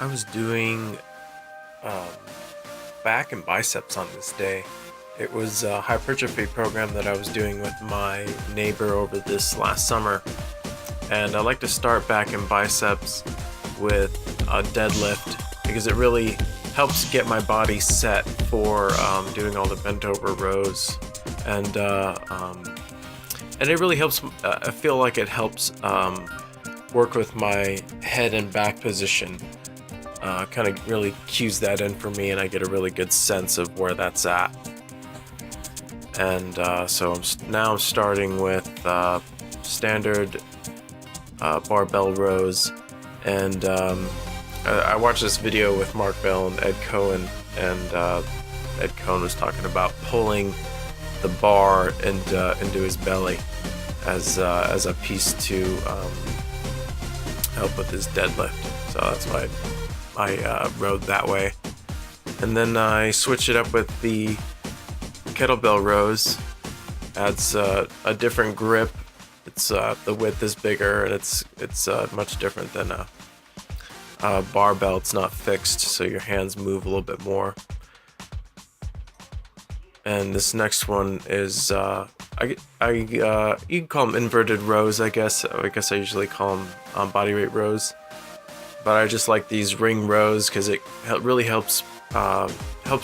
I was doing um, back and biceps on this day. It was a hypertrophy program that I was doing with my neighbor over this last summer. And I like to start back and biceps with a deadlift because it really helps get my body set for doing all the bent over rows. And, uh, um, and it really helps, I feel like it helps work with my head and back position. Kind of really cues that in for me, and I get a really good sense of where that's at. And so now I'm starting with standard barbell rows, and I watched this video with Mark Bell and Ed Cohen, and Ed Cohen was talking about pulling the bar into his belly as a piece to help with his deadlift. So that's why I rode that way. And then I switch it up with the kettlebell rows. Adds a different grip. It's the width is bigger, and it's much different than a barbell. It's not fixed, so your hands move a little bit more. And this next one is you can call them inverted rows, I guess. I usually call them body weight rows. But I just like these ring rows because it really helps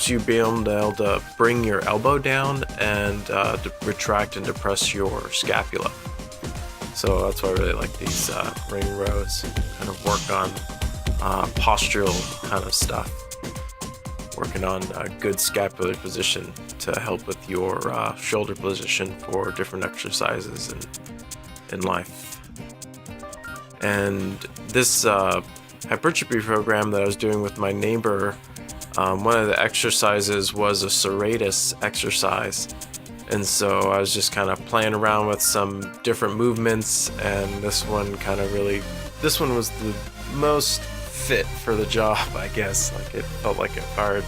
you be able to bring your elbow down and to retract and depress your scapula. So that's why I really like these ring rows. Kind of work on postural kind of stuff. Working on a good scapular position to help with your shoulder position for different exercises in life. And this hypertrophy program that I was doing with my neighbor, one of the exercises was a serratus exercise. And so I was just kind of playing around with some different movements, and this one was the most fit for the job, I guess. Like, it felt like it fired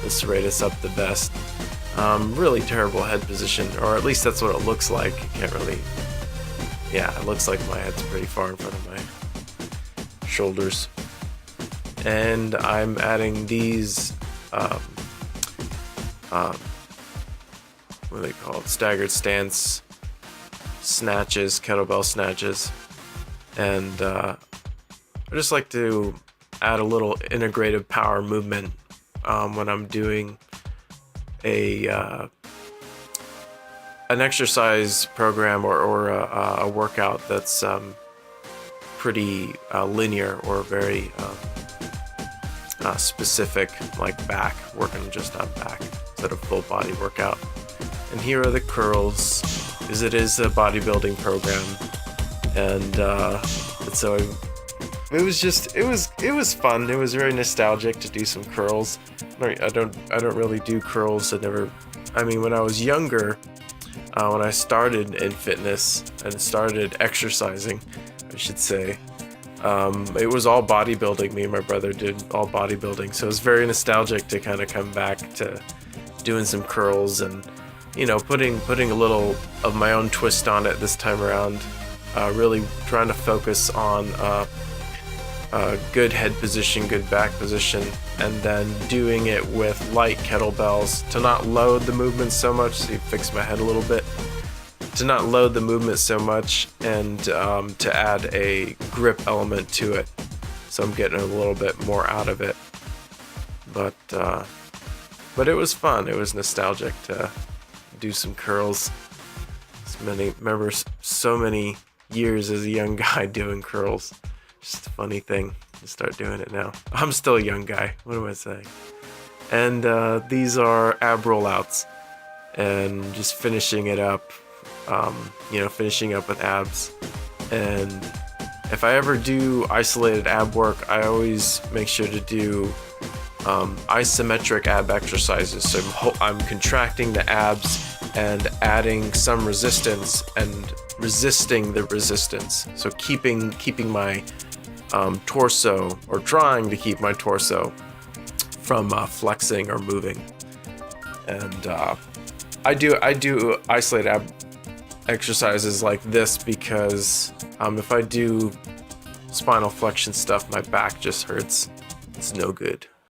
the serratus up the best. Really terrible head position, or at least that's what it looks like. You can't really, it looks like my head's pretty far in front of my shoulders. And I'm adding these what are they called? Staggered stance snatches, kettlebell snatches. And I just like to add a little integrative power movement when I'm doing an exercise program or a workout that's pretty linear or very specific, like back, working just on back instead of full body workout. And here are the curls, because it is a bodybuilding program, and so it was fun. It was very nostalgic to do some curls. I don't really do curls. When I was younger, when I started in fitness and started exercising, I should say, it was all bodybuilding. Me and my brother did all bodybuilding, so it was very nostalgic to kind of come back to doing some curls and, putting a little of my own twist on it this time around. Really trying to focus on good head position, good back position, and then doing it with light kettlebells to not load the movement so much. So you fix my head a little bit. To not load the movement so much, and to add a grip element to it, so I'm getting a little bit more out of it. But it was fun. It was nostalgic to do some curls. Remember so many years as a young guy doing curls. Just a funny thing to start doing it now. I'm still a young guy. What am I saying? And these are ab rollouts, and just finishing it up. Finishing up with abs. And if I ever do isolated ab work, I always make sure to do isometric ab exercises. So I'm contracting the abs and adding some resistance and resisting the resistance. So keeping my torso, or trying to keep my torso from flexing or moving. And I do isolated ab exercises like this because if I do spinal flexion stuff, my back just hurts. It's no good.